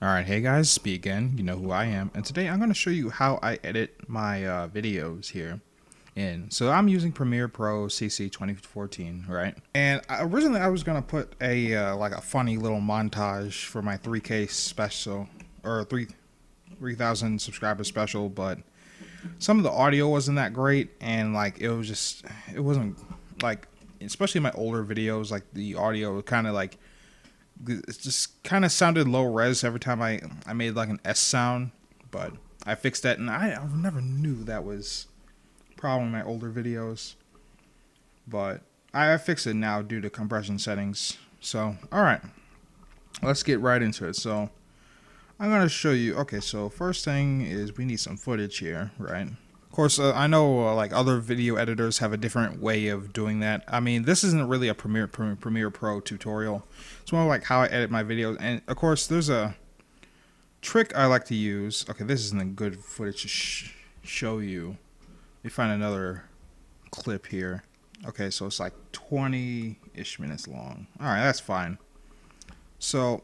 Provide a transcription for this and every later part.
Alright, hey guys, Speak again, you know who I am, and today I'm going to show you how I edit my videos here. So I'm using Premiere Pro CC 2014, right? And originally I was going to put a like a funny little montage for my 3K special, or 3,000 subscriber special, but some of the audio wasn't that great, and like it wasn't like, especially my older videos, like the audio kind of like, it just kind of sounded low res every time I made like an S sound, but I fixed that, and I never knew that was a problem in my older videos, but I fixed it now due to compression settings. So alright, let's get right into it. So I'm going to show you. Okay, so first thing is we need some footage here, right? Of course, I know like other video editors have a different way of doing that. I mean, this isn't really a Premiere Pro tutorial. It's more like how I edit my videos. And of course, there's a trick I like to use. Okay, this isn't a good footage to show you. Let me find another clip here. Okay, so it's like 20-ish minutes long. All right, that's fine. So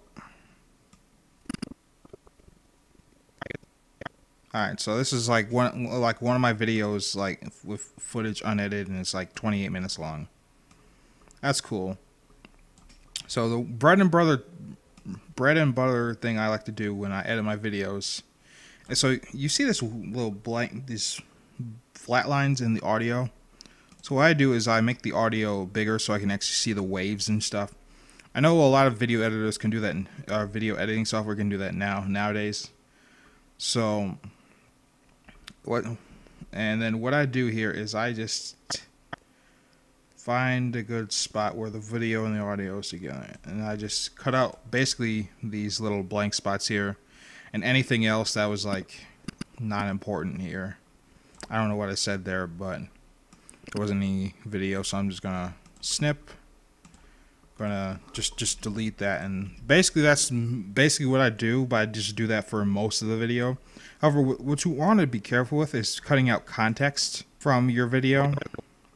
alright, so this is like one of my videos, like with footage unedited, and it's like 28 minutes long. That's cool. So the bread and butter thing I like to do when I edit my videos, and so you see this little blank, these flat lines in the audio. So what I do is I make the audio bigger so I can actually see the waves and stuff. I know a lot of video editors can do that, video editing software can do that nowadays. So and then what I do here is I just find a good spot where the video and the audio is together, and I just cut out basically these little blank spots here, and anything else that was like not important here. I don't know what I said there, but there wasn't any video, so I'm just gonna snip, gonna just delete that, and basically that's basically what I do, but I just do that for most of the video. However, what you want to be careful with is cutting out context from your video.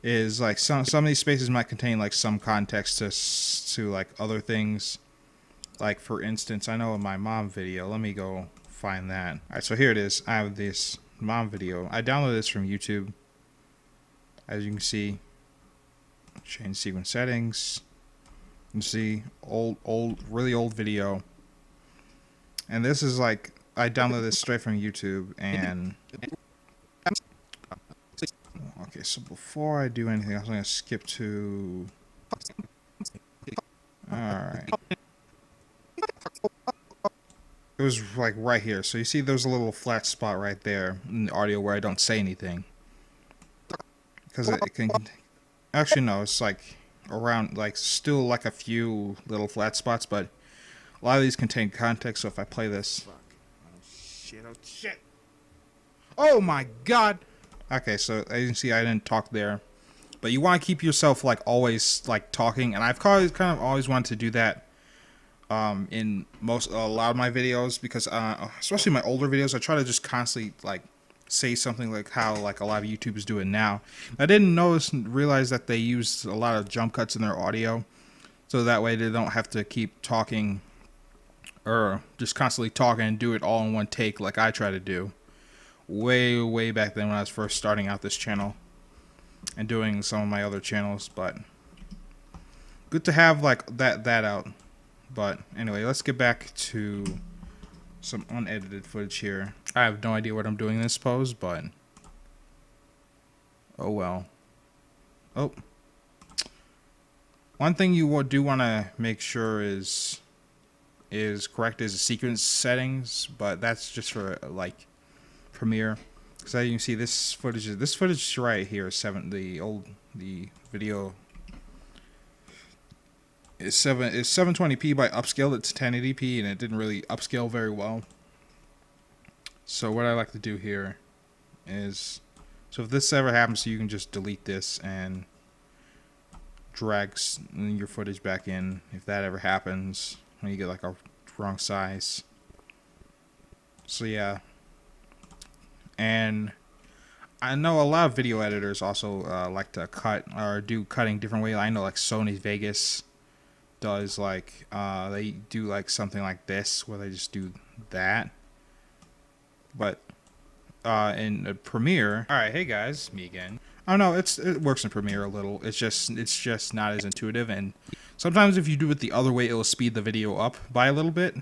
Is like some of these spaces might contain like some context to like other things. Like for instance, I know in my mom video, let me go find that. Alright, so here it is. I have this mom video. I downloaded this from YouTube. As you can see, change sequence settings. You can see really old video. And this is like, I downloaded this straight from YouTube, and okay, so before I do anything else, I'm gonna skip to, alright, it was like right here. So you see there's a little flat spot right there in the audio where I don't say anything, because it can, actually no, it's like around, like still like a few little flat spots, but a lot of these contain context. So if I play this, oh shit, oh my god. Okay, so as you can see, I didn't talk there, but you want to keep yourself like always like talking, and I've kind of always wanted to do that in a lot of my videos, because especially my older videos, I try to just constantly like say something, like how like a lot of YouTubers do it now. I didn't realize that they used a lot of jump cuts in their audio, so that way they don't have to keep talking, or just constantly talking and do it all in one take like I try to do way back then when I was first starting out this channel and doing some of my other channels. But good to have like that out. But anyway, let's get back to some unedited footage here. I have no idea what I'm doing in this pose, but oh well. Oh, one thing you do want to make sure is correct is the sequence settings, but that's just for like Premiere, because as you can see, this footage right here is the video is 720p by upscale. It's 1080p, and it didn't really upscale very well. So what I like to do here is, so if this ever happens, you can just delete this and drag your footage back in if that ever happens when you get like a wrong size. So yeah. And I know a lot of video editors also like to cut or do cutting different way. I know like Sony Vegas does like they do like something like this where they just do that. But in Premiere, all right, hey guys, me again. Oh no, it works in Premiere a little. It's just not as intuitive, and sometimes if you do it the other way, it will speed the video up by a little bit.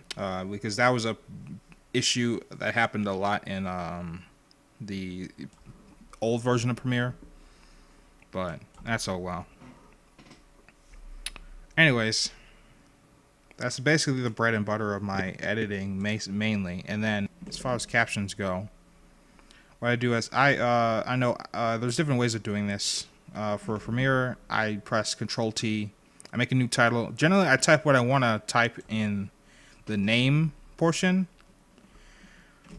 Because that was a issue that happened a lot in the old version of Premiere. But that's oh well. Anyways, that's basically the bread and butter of my editing mainly. And then as far as captions go, what I do is I know there's different ways of doing this. For Premiere, I press Control T. I make a new title. Generally, I type what I want to type in the name portion.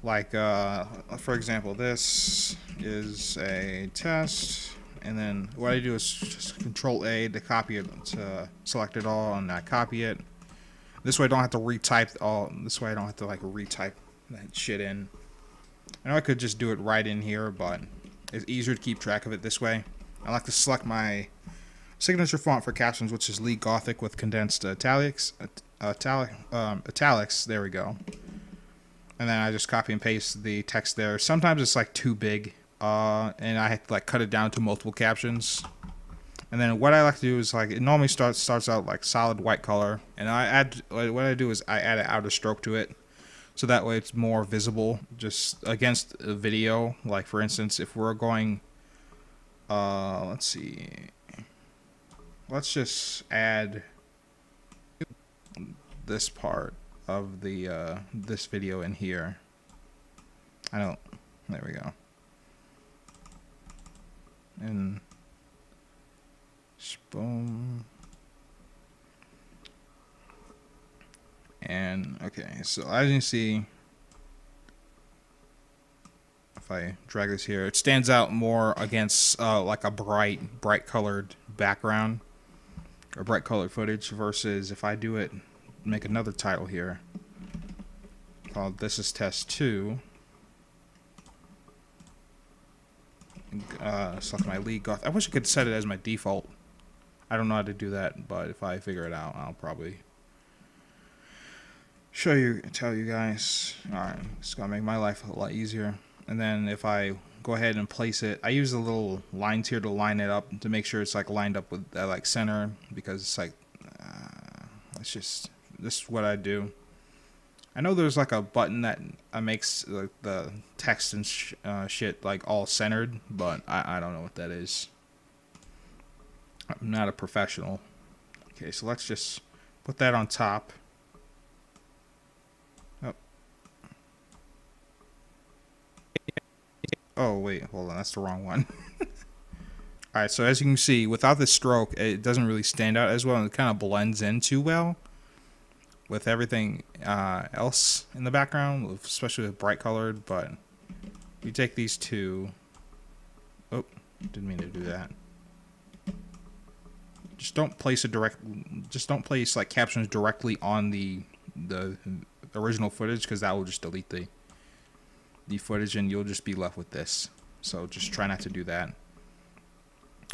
Like, for example, this is a test. And then what I do is just Control A to copy it, to select it all, and I copy it. This way I don't have to retype all. This way I don't have to like retype that shit in. I know I could just do it right in here, but it's easier to keep track of it this way. I like to select my signature font for captions, which is Lee Gothic with condensed italics. Italics. There we go. And then I just copy and paste the text there. Sometimes it's like too big. And I have to like cut it down to multiple captions. And then what I like to do is like it normally starts out like solid white color, and I add what I do is I add an outer stroke to it, so that way it's more visible just against a video. Like for instance, if we're going, let's see, let's just add this part of the this video in here. There we go. And boom. And okay, so as you see, if I drag this here, it stands out more against like a bright colored background or bright colored footage, versus if I do it, make another title here called "This is Test 2." Select my Lee Goth. I wish I could set it as my default. I don't know how to do that, but if I figure it out, I'll probably tell you guys. Alright, it's gonna make my life a lot easier. And then if I go ahead and place it, I use the little lines here to line it up to make sure it's like lined up with like center, because it's like it's just this is what I do. I know there's like a button that makes like the text and shit like all centered, but I don't know what that is. I'm not a professional. Okay, so let's just put that on top. Oh wait, hold on, that's the wrong one. Alright, so as you can see, without the stroke, it doesn't really stand out as well, and it kind of blends in too well with everything else in the background, especially with bright colored. But we take these two. Oh, didn't mean to do that. Just don't place like captions directly on the original footage, because that will just delete the footage and you'll just be left with this. So just try not to do that.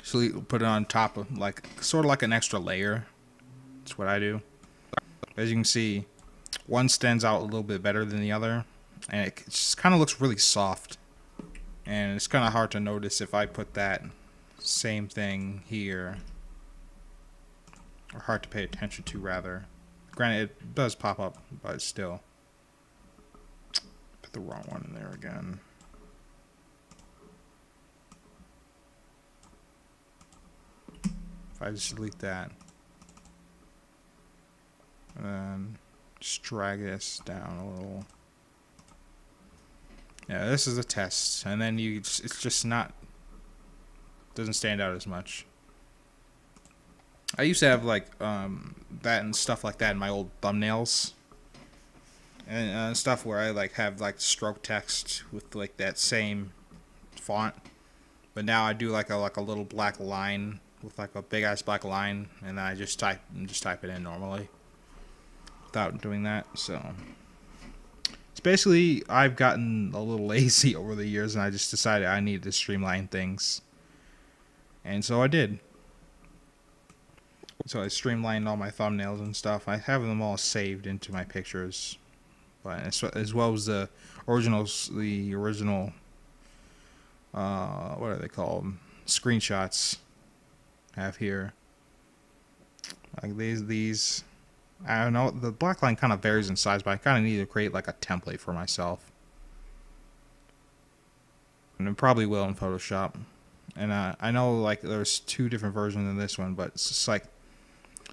So you put it on top of like sort of like an extra layer. That's what I do. As you can see, one stands out a little bit better than the other, and it just kind of looks really soft. And it's kind of hard to notice if I put that same thing here, or hard to pay attention to rather. Granted, it does pop up, but still. Put the wrong one in there again. If I just delete that. And then just drag this down a little. Yeah, this is a test, and then it's just not, doesn't stand out as much. I used to have like that and stuff like that in my old thumbnails, and stuff where I like have like stroke text with like that same font, but now I do like a little black line with like a big ass black line, and then I just type it in normally without doing that. So it's basically, I've gotten a little lazy over the years, and I just decided I needed to streamline things, and so I did. So I streamlined all my thumbnails and stuff. I have them all saved into my pictures, but as well as the original, what are they called? Screenshots I have here. Like these. I don't know. The black line kind of varies in size, but I kind of need to create like a template for myself, and it probably will in Photoshop. And I know like there's 2 different versions of this one, but it's just like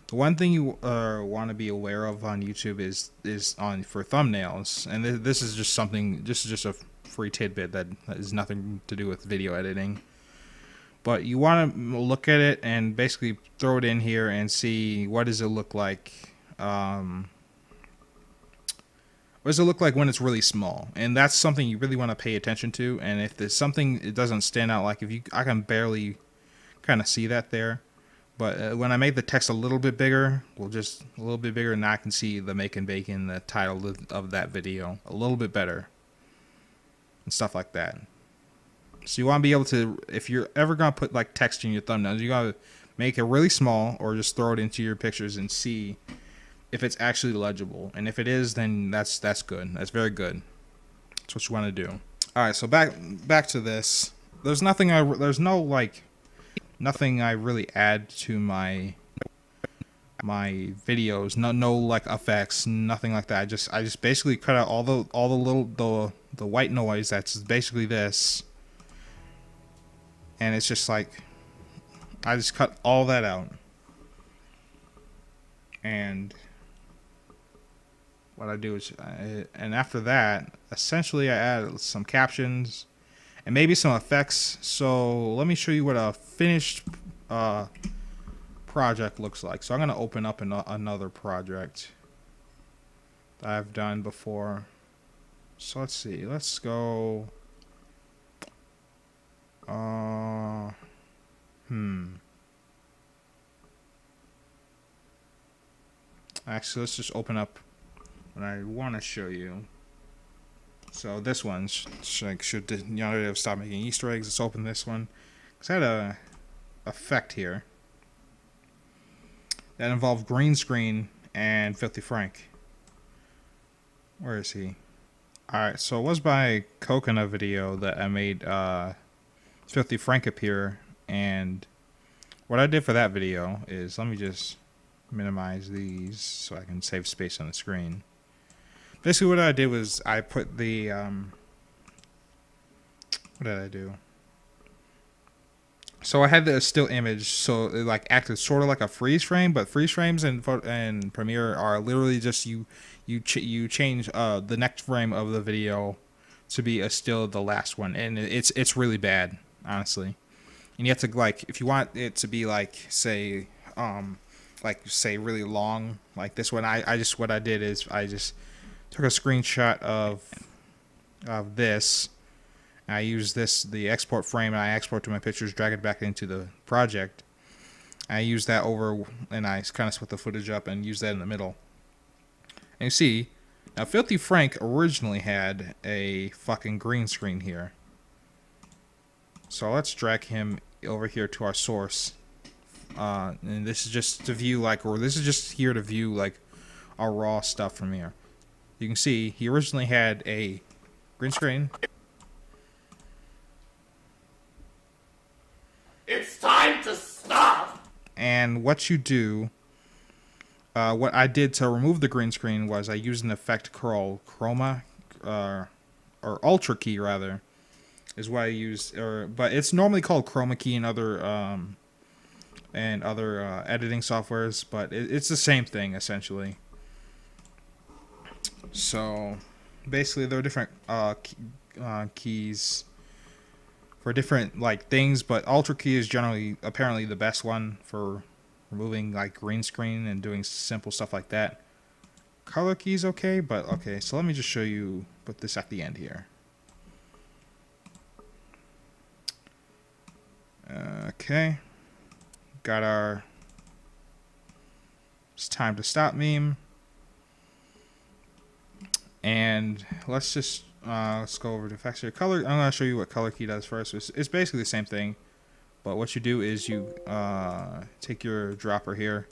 the one thing you want to be aware of on YouTube is for thumbnails, and this is just something. This is just a free tidbit that has nothing to do with video editing. But you want to look at it and basically throw it in here and see what does it look like. What does it look like when it's really small? And that's something you really want to pay attention to. And if there's something it doesn't stand out, like I can barely kind of see that there. But when I make the text a little bit bigger, just a little bit bigger, now I can see the Making Bacon, the title of that video, a little bit better. And stuff like that. So you want to be able to, if you're ever going to put like text in your thumbnails, you got to make it really small or just throw it into your pictures and see if it's actually legible. And if it is, then that's good. That's very good. That's what you want to do. All right, so back to this. There's nothing I really add to my videos. No like effects, nothing like that. I just basically cut out all the white noise that's basically this. And it's just like I just cut all that out. And what I do is, and after that, essentially I add some captions and maybe some effects. So let me show you what a finished project looks like. So I'm going to open up another project that I've done before. So let's see. Let's go. Actually, let's just open up what I want to show you. So this one should stop making Easter eggs. Let's open this one. Cause I had a effect here that involved green screen and Filthy Frank. Where is he? Alright, so it was my coconut video that I made Filthy Frank appear, and what I did for that video is, let me just minimize these so I can save space on the screen. Basically what I did was I put the what did I do? So I had the still image, so it like acted sort of like a freeze frame, but freeze frames in Premiere are literally just you change the next frame of the video to be still the last one, and it's really bad, honestly. And you have to, like, if you want it to be like say really long, like this one, what I did is I just took a screenshot of this. I use the export frame, and I export to my pictures, drag it back into the project. I use that over, and I kind of split the footage up and use that in the middle. And you see, now Filthy Frank originally had a fucking green screen here. So let's drag him over here to our source. And this is just to view, like, or this is just here to view, like, our raw stuff from here. You can see he originally had a green screen. It's time to stop! And what you do, what I did to remove the green screen was I used an effect called chroma, or ultra key rather, is what I used. But it's normally called chroma key in other editing softwares, but it's the same thing essentially. So basically, there are different keys for different like things, but ultra key is generally apparently the best one for removing like green screen and doing simple stuff like that. Color key is okay, but okay, so let me just show you, put this at the end here. Okay, got our it's time to stop meme, and let's just let's go over to effects here. Color. I'm going to show you what color key does first. It's basically the same thing, but what you do is you take your dropper here,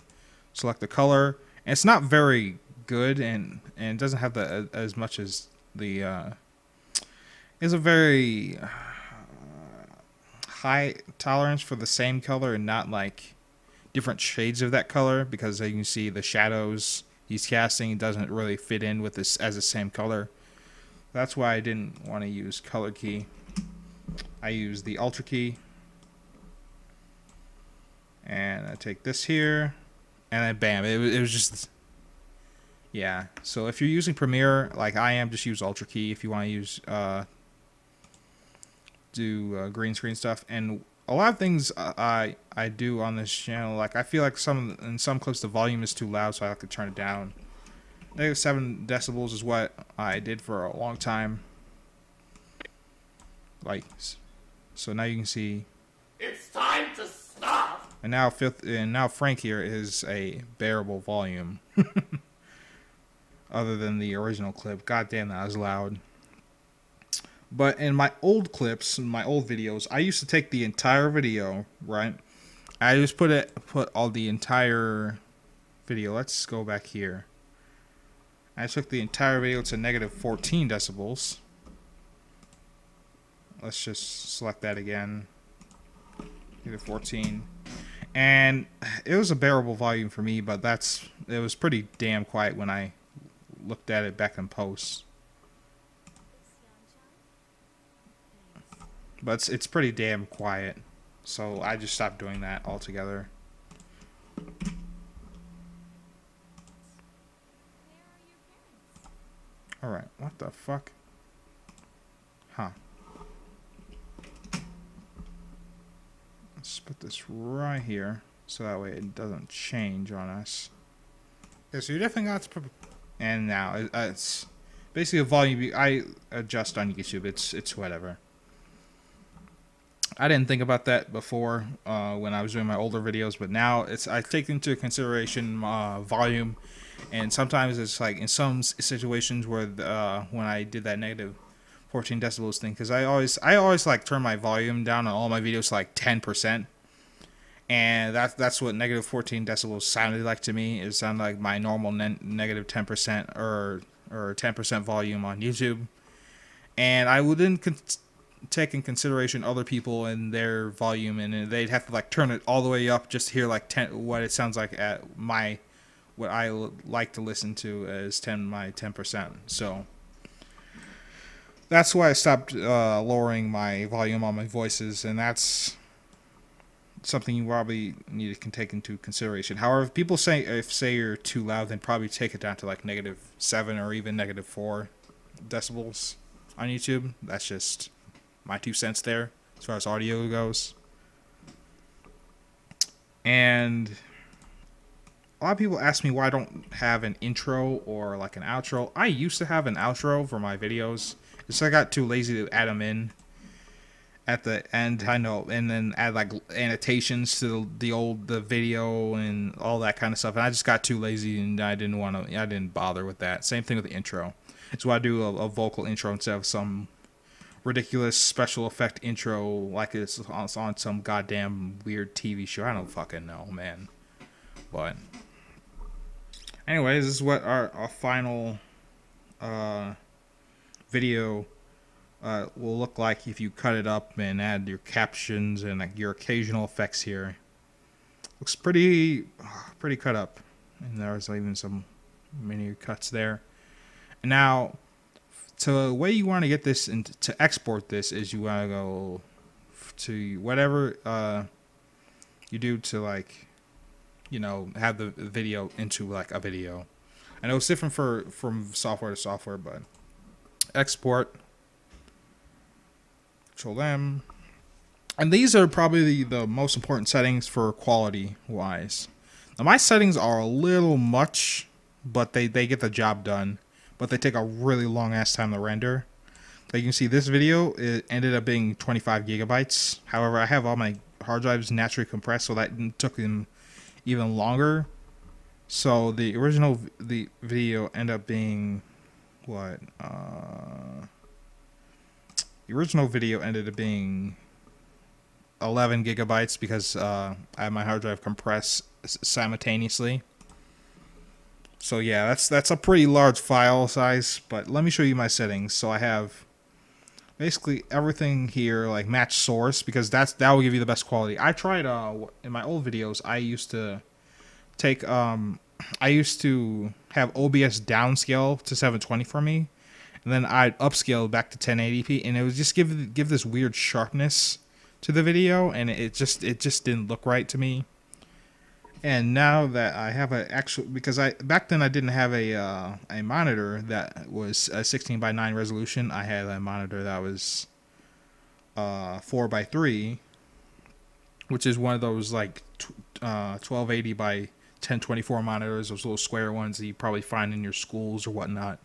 select the color. And it's not very good, and it doesn't have the as much as the it's a very high tolerance for the same color and not like different shades of that color, because as you can see the shadows he's casting doesn't really fit in with this as the same color. That's why I didn't want to use color key. I use the Ultra key, and I take this here, and then bam, it was just, yeah. So if you're using Premiere like I am, just use Ultra key. If you want to use do green screen stuff, and a lot of things I do on this channel, like I feel like in some clips the volume is too loud, so I have to turn it down. -7 decibels is what I did for a long time. Like, so now you can see. It's time to stop. And now Frank here is a bearable volume. Other than the original clip. God damn, that was loud. But in my old clips, in my old videos, I used to take the entire video, right? I just put all the entire video. Let's go back here. I took the entire video to -14 decibels. Let's just select that again. -14. And it was a bearable volume for me, but it was pretty damn quiet when I looked at it back in post. But it's pretty damn quiet, so I just stopped doing that altogether. Alright, what the fuck? Huh. Let's put this right here, so that way it doesn't change on us. Okay, so you definitely got to put, and now it's basically a volume I adjust on YouTube. It's whatever. I didn't think about that before when I was doing my older videos, but now I take into consideration volume, and sometimes it's like in some situations where when I did that -14 decibels thing, because I always like turn my volume down on all my videos to like 10%, and that's what -14 decibels sounded like to me. It sounded like my normal -10% or 10% volume on YouTube, and I wouldn't take in consideration other people and their volume, and they'd have to like turn it all the way up just to hear like what it sounds like at what I like to listen to as my 10%. So that's why I stopped lowering my volume on my voices, and that's something you probably can take into consideration. However, if people say you're too loud, then probably take it down to like -7 or even -4 decibels on YouTube. That's just my 2 cents there as far as audio goes. And a lot of people ask me why I don't have an intro or like an outro. I used to have an outro for my videos. It's I got too lazy to add them in at the end. I know, and then add like annotations to the video and all that kind of stuff. And I just got too lazy, and I didn't bother with that. Same thing with the intro. That's why I do a vocal intro instead of some ridiculous special effect intro like it's on some goddamn weird TV show. I don't fucking know, man. But anyways, this is what our final video will look like if you cut it up and add your captions and like your occasional effects here. Looks pretty cut up, and there's even some mini cuts there. And now, so the way you want to get this and to export this is you want to go to whatever you do to like, you know, have the video into like a video. I know it's different from software to software, but export, Control M, and these are probably the most important settings for quality wise. Now my settings are a little much, but they get the job done. But they take a really long ass time to render. Like you can see, this video, it ended up being 25 gigabytes. However, I have all my hard drives naturally compressed, so that took them even longer. So the video ended up being what? The original video ended up being 11 gigabytes because I had my hard drive compressed simultaneously. So yeah, that's a pretty large file size, but let me show you my settings. So I have basically everything here like match source, because that will give you the best quality. I tried in my old videos, I used to take I used to have OBS downscale to 720 for me, and then I'd upscale back to 1080p, and it would just give this weird sharpness to the video, and it just didn't look right to me. And now that I have a actual, because back then I didn't have a monitor that was a 16:9 resolution. I had a monitor that was 4:3, which is one of those like 1280 by 1024 monitors, those little square ones that you probably find in your schools or whatnot.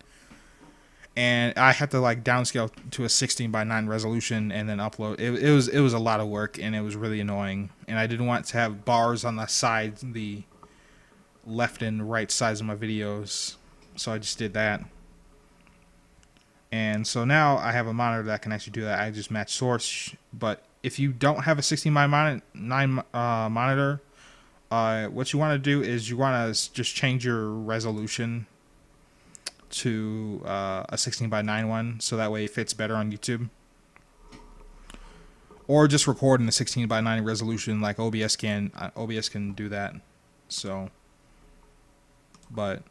And I had to like downscale to a 16:9 resolution and then upload. It was a lot of work, and it was really annoying. And I didn't want to have bars on the sides, the left and right sides of my videos, so I just did that. And so now I have a monitor that can actually do that. I just match source. But if you don't have a 16:9 monitor, what you want to do is you want to just change your resolution to a 16:9 one, so that way it fits better on YouTube. Or just record in a 16:9 resolution like OBS can. OBS can do that. So, but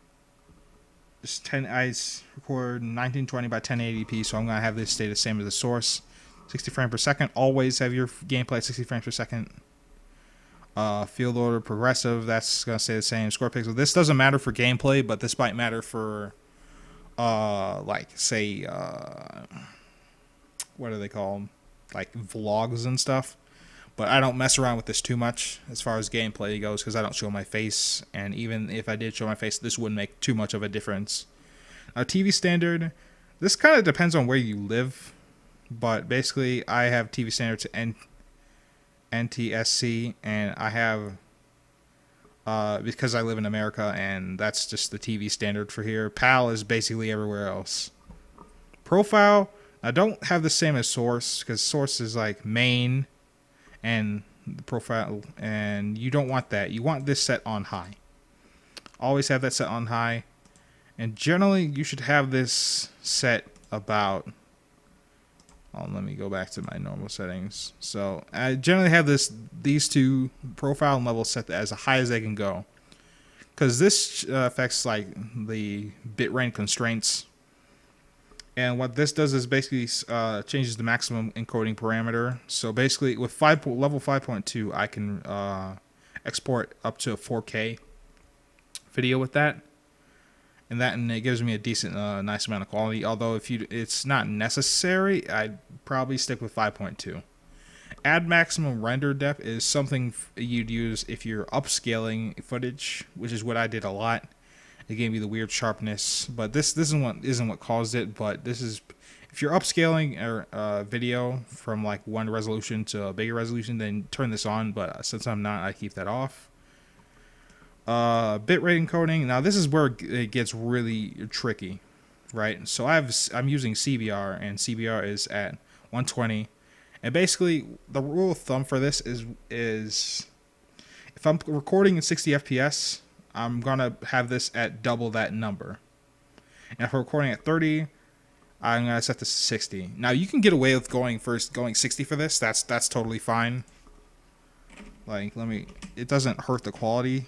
just I record 1920 by 1080p, so I'm gonna have this stay the same as the source. 60 frames per second. Always have your gameplay at 60 frames per second. Field order progressive. That's gonna stay the same. Score pixel. This doesn't matter for gameplay, but this might matter for like say what do they call them, like vlogs and stuff. But I don't mess around with this too much as far as gameplay goes, because I don't show my face, and even if I did show my face, this wouldn't make too much of a difference. Now, TV standard, this kind of depends on where you live, but basically I have TV standard to NTSC, and I have because I live in America, and that's just the TV standard for here. PAL is basically everywhere else. Profile, I don't have the same as source, because source is like main and the profile, and you don't want that. You want this set on high. Always have that set on high, and generally you should have this set about, let me go back to my normal settings. So I generally have these two profile and level set as high as they can go, because this affects like the bitrate constraints. And what this does is basically changes the maximum encoding parameter. So basically with level 5.2, I can export up to a 4K video with that. And it gives me a decent, nice amount of quality. Although it's not necessary, I'd probably stick with 5.2. Add maximum render depth is something you'd use if you're upscaling footage, which is what I did a lot. It gave me the weird sharpness, but this isn't what caused it. But this is if you're upscaling a video from like one resolution to a bigger resolution, then turn this on. But since I'm not, I keep that off. Bitrate encoding. Now this is where it gets really tricky, right? So I'm using CBR, and CBR is at 120, and basically the rule of thumb for this is if I'm recording in 60 FPS, I'm gonna have this at double that number, and if I'm recording at 30, I'm gonna set this to 60. Now you can get away with going 60 for this. That's totally fine. Like it doesn't hurt the quality,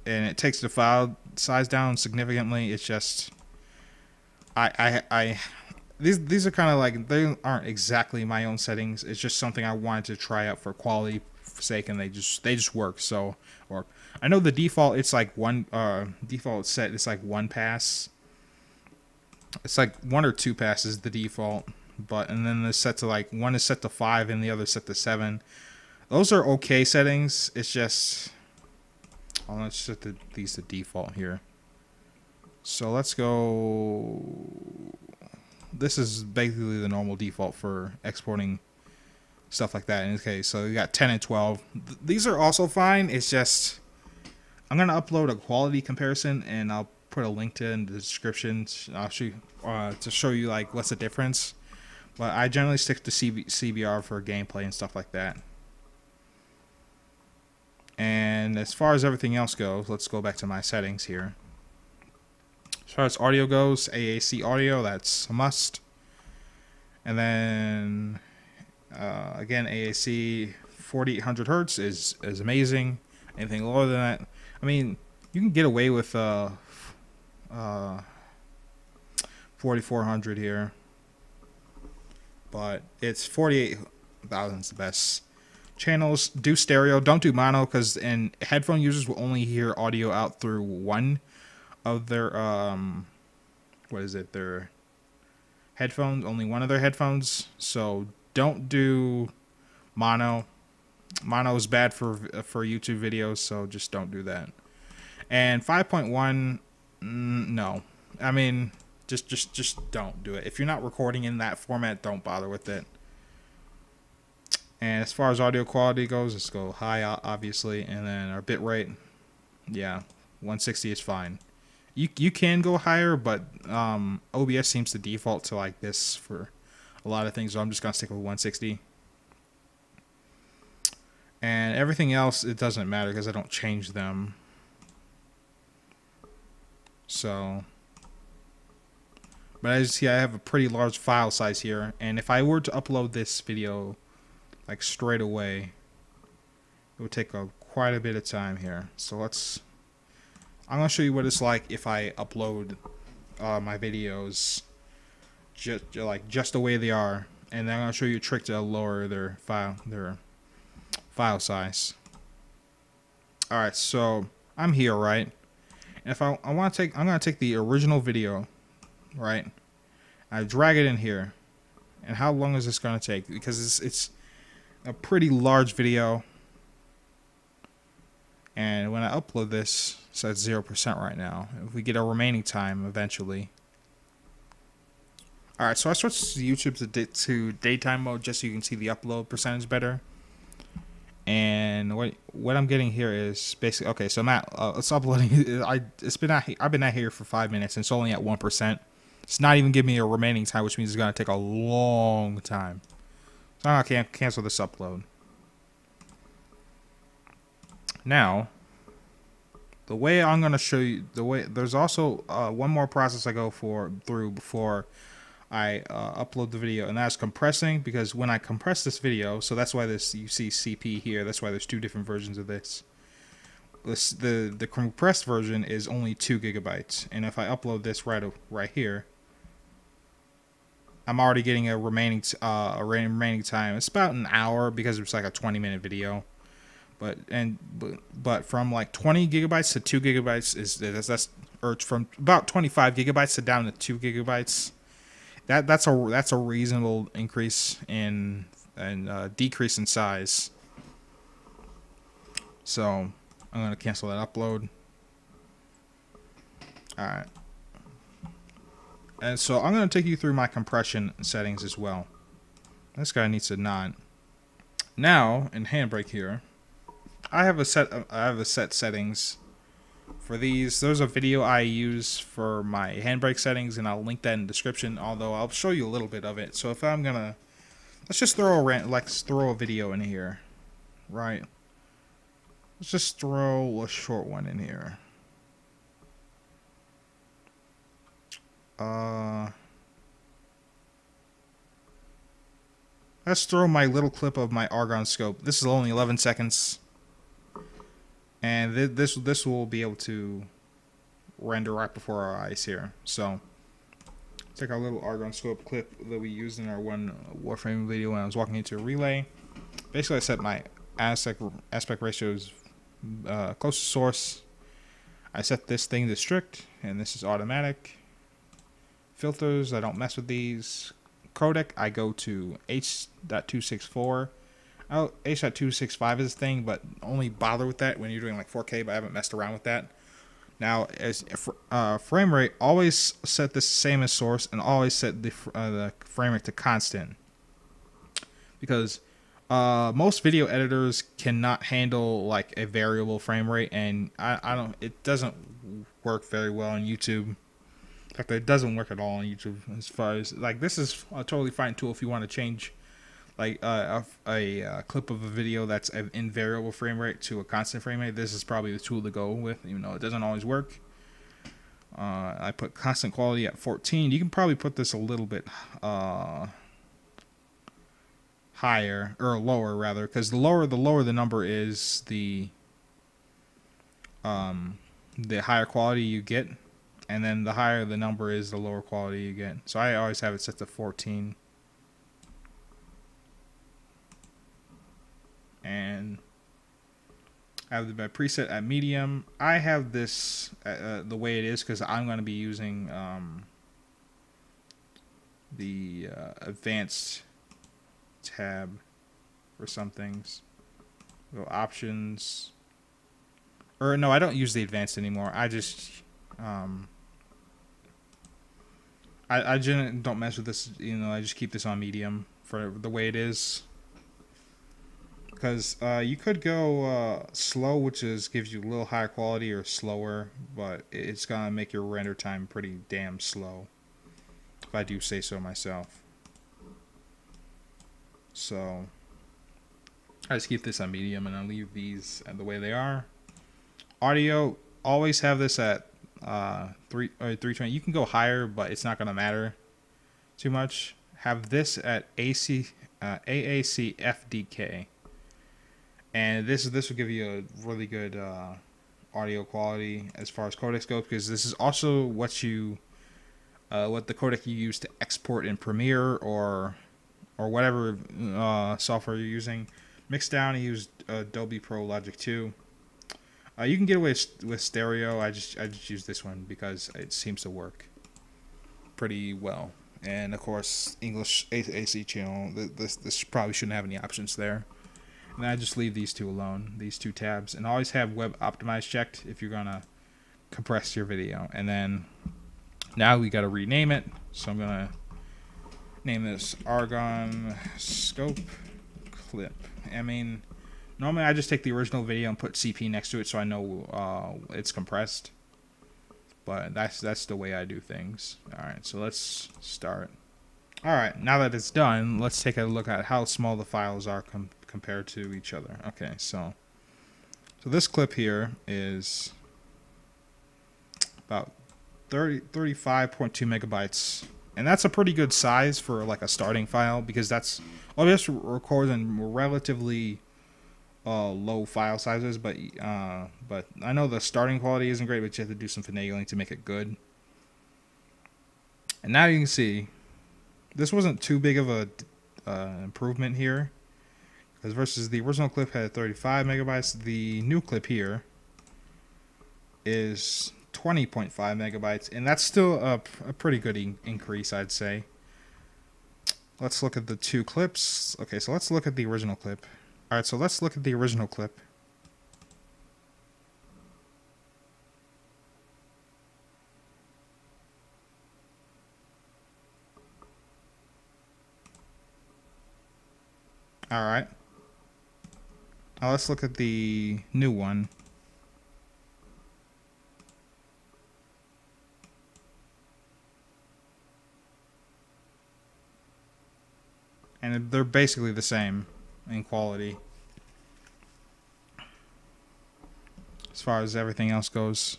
and it takes the file size down significantly. It's just these are kind of like, they aren't exactly my own settings. It's just something I wanted to try out for quality sake, and they just work. So, or I know the default, it's like one default set. It's like one pass. It's like 1 or 2 passes the default, and then it's set to like one is set to 5 and the other set to 7. Those are okay settings. It's just, let's set these to default here. So let's go. This is basically the normal default for exporting stuff like that. In this case, so we got 10 and 12. These are also fine. It's just I'm gonna upload a quality comparison, and I'll put a link to it in the description. I'll show you, to show you like what's the difference. But I generally stick to CBR for gameplay and stuff like that. And as far as everything else goes, let's go back to my settings here. far as audio goes, AAC audio, that's a must. And then again, AAC 4800 hertz is amazing. Anything lower than that, I mean, you can get away with 4400 here, but it's 48,000 is the best. Channels, do stereo, don't do mono, because headphone users will only hear audio out through one of their their headphones, only one of their headphones. So don't do mono. Mono is bad for YouTube videos, so just don't do that. And 5.1, no, I mean, just don't do it. If you're not recording in that format, don't bother with it. And as far as audio quality goes, let's go high, obviously, and then our bit rate, yeah, 160 is fine. You can go higher, but OBS seems to default to like this for a lot of things, so I'm just gonna stick with 160. And everything else, it doesn't matter because I don't change them. So, but as you see, I have a pretty large file size here, and if I were to upload this video like straight away, it would take quite a bit of time here. So I'm gonna show you what it's like if I upload my videos just the way they are, and then I'm gonna show you a trick to lower their file size. All right, so I'm here, right? And if I'm gonna take the original video, right? I drag it in here, and how long is this gonna take? Because it's a pretty large video, and when I upload this, it's at 0% right now. If we get a remaining time eventually. All right, so I switched YouTube to daytime mode just so you can see the upload percentage better. And what I'm getting here is basically, okay, so I'm at it's uploading. I've been out here for 5 minutes and it's only at 1%. It's not even giving me a remaining time, which means it's gonna take a long time. So I'm gonna cancel this upload. Now, the way I'm gonna show you there's also one more process I go through before I upload the video, and that's compressing, because when I compress this video, so that's why you see CP here, that's why there's two different versions of this. The compressed version is only 2 GB, and if I upload this right here, I'm already getting a remaining time. It's about an hour because it's like a 20-minute video, but from like 20 GB to 2 GB or from about 25 GB to down to 2 GB. That's a reasonable increase in decrease in size. So I'm gonna cancel that upload. All right, and so I'm gonna take you through my compression settings as well. This guy needs to not. Now in Handbrake here, I have a set settings. For these, there's a video I use for my Handbrake settings, and I'll link that in the description, although I'll show you a little bit of it. So if I'm gonna, let's just throw a video in here, right? Let's just throw a short one in here. Let's throw my little clip of my argon scope. This is only 11 seconds. And this will be able to render right before our eyes here. So take our little argon scope clip that we used in our one Warframe video when I was walking into a relay. Basically, I set my aspect ratios close to source. I set this thing to strict, and this is automatic. Filters, I don't mess with these. Codec, I go to H.264. Oh, H.265 is a thing, but only bother with that when you're doing like 4K, but I haven't messed around with that. Now, as frame rate, always set the same as source, and always set the frame rate to constant. Because most video editors cannot handle like a variable frame rate, and it doesn't work very well on YouTube. In fact, it doesn't work at all on YouTube as far as, like, this is a totally fine tool if you want to change like a clip of a video that's in variable frame rate to a constant frame rate. This is probably the tool to go with, even though it doesn't always work. I put constant quality at 14. You can probably put this a little bit higher, or lower rather, because the lower the number is, the higher quality you get, and then the higher the number is, the lower quality you get. So I always have it set to 14. And I have my preset at medium. I have this the way it is because I'm going to be using the advanced tab for some things. Go options. Or no, I don't use the advanced anymore. I just I generally don't mess with this. I just keep this on medium for the way it is. Because you could go slow, which gives you a little higher quality, or slower, but it's gonna make your render time pretty damn slow, if I do say so myself. So I just keep this on medium, and I'll leave these the way they are. Audio, always have this at 320. You can go higher, but it's not gonna matter too much. Have this at AAC FDK. And this will give you a really good audio quality as far as codecs go, because this is also what the codec you use to export in Premiere or whatever software you're using. Mixed down, I used Adobe Pro Logic 2. You can get away with stereo. I just use this one because it seems to work pretty well. And of course, English AC channel. This probably shouldn't have any options there. And I just leave these two alone, these two tabs, and always have web optimize checked if you're gonna compress your video. And then now we gotta rename it. So I'm gonna name this Argon Scope Clip. I mean, normally I just take the original video and put CP next to it so I know it's compressed. But that's the way I do things. Alright, so let's start. Alright, now that it's done, let's take a look at how small the files are compared to each other. Okay, so this clip here is about 35.2 megabytes, and that's a pretty good size for like a starting file, because that's OBS records in relatively low file sizes, but I know the starting quality isn't great, but you have to do some finagling to make it good. And now you can see this wasn't too big of a improvement here, because versus the original clip had 35 megabytes, the new clip here is 20.5 megabytes, and that's still a pretty good increase, I'd say. Let's look at the two clips. Okay, so let's look at the original clip. Alright, so let's look at the original clip. Alright. Now let's look at the new one. And they're basically the same in quality as far as everything else goes.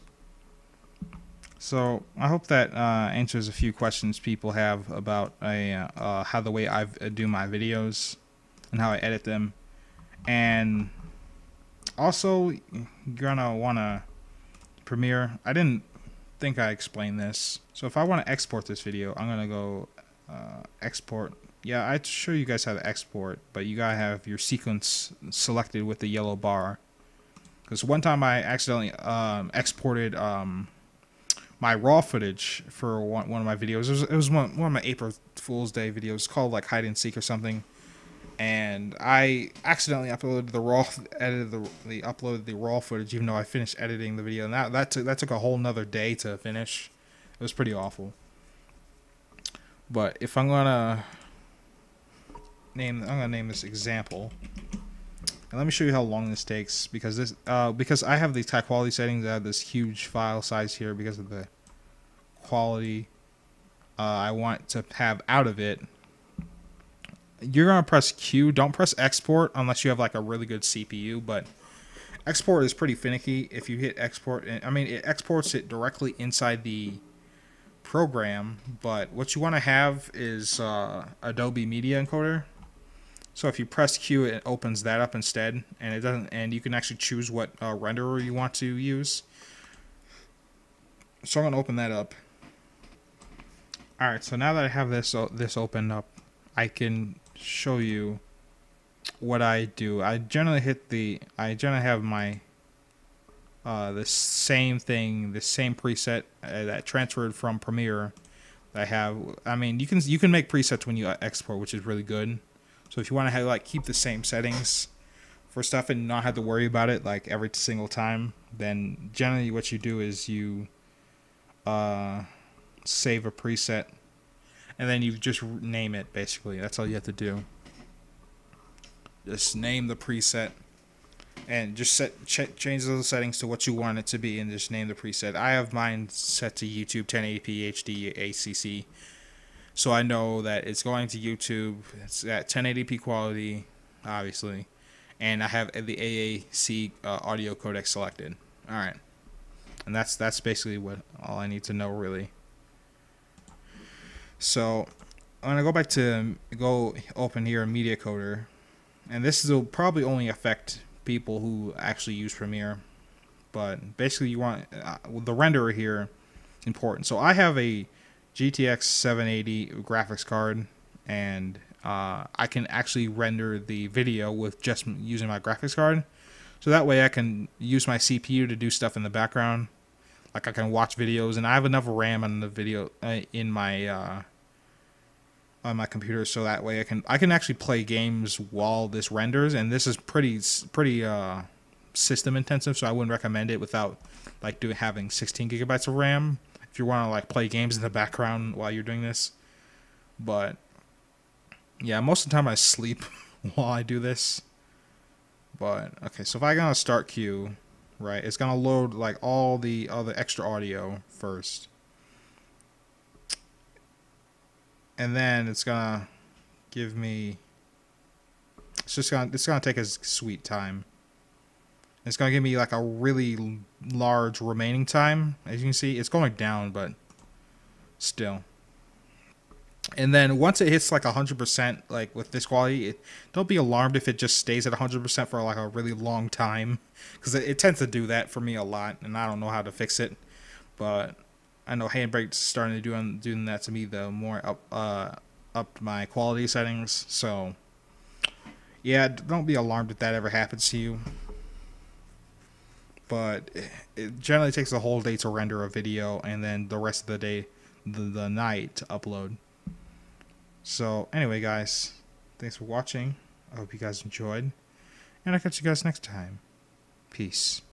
So I hope that answers a few questions people have about how the way I do my videos and how I edit them. And also, you're gonna wanna Premiere. I didn't think I explained this. So if I want to export this video, I'm gonna go export. Yeah, I'd show you guys how to export, but you gotta have your sequence selected with the yellow bar. Because one time I accidentally exported my raw footage for one of my videos. It was one of my April Fool's Day videos called like Hide and Seek or something. And I accidentally uploaded uploaded the raw footage, even though I finished editing the video. And that took a whole nother day to finish. It was pretty awful. But if I'm gonna name this example, and let me show you how long this takes, because I have these high quality settings. I have this huge file size here because of the quality I want to have out of it. You're gonna press Q. Don't press export unless you have like a really good CPU. But Export is pretty finicky. If you hit export, I mean, it exports it directly inside the program, but what you want to have is Adobe Media Encoder. So if you press Q, it opens that up instead, and it doesn't. And you can actually choose what renderer you want to use. So I'm gonna open that up. All right. So now that I have this opened up, I can show you what I do. I generally have my the same thing, the same preset that transferred from Premiere that I have. I mean, you can make presets when you export, which is really good. So if you want to have like keep the same settings for stuff and not have to worry about it like every single time, then generally what you do is you save a preset and then you just name it. Basically, that's all you have to do. Just name the preset and just change those settings to what you want it to be and just name the preset. I have mine set to YouTube 1080p HD ACC, so I know that it's going to YouTube. It's at 1080p quality, obviously, and I have the AAC audio codec selected. All right, and that's basically all I need to know really. So I'm gonna go open here in Media Coder. And this will probably only affect people who actually use Premiere. But basically you want the renderer here important. So I have a GTX 780 graphics card, and I can actually render the video with just using my graphics card. So that way I can use my CPU to do stuff in the background. Like I can watch videos, and I have enough RAM on the video in my on my computer, so that way I can actually play games while this renders. And this is pretty system intensive, so I wouldn't recommend it without like having 16 gigabytes of RAM if you want to like play games in the background while you're doing this. But yeah, most of the time I sleep while I do this. But okay, so if I go to start queue, right, it's gonna load like all the other extra audio first. And then it's gonna give me. It's gonna take a sweet time. It's gonna give me like a really large remaining time. As you can see, it's going down, but still. And then once it hits like 100%, like with this quality, don't be alarmed if it just stays at 100% for like a really long time, because it tends to do that for me a lot, and I don't know how to fix it, but I know Handbrake's starting to doing that to me the more up my quality settings. So yeah, don't be alarmed if that ever happens to you. But it generally takes a whole day to render a video, and then the rest of the day, the night to upload. So anyway, guys, thanks for watching. I hope you guys enjoyed, and I'll catch you guys next time. Peace.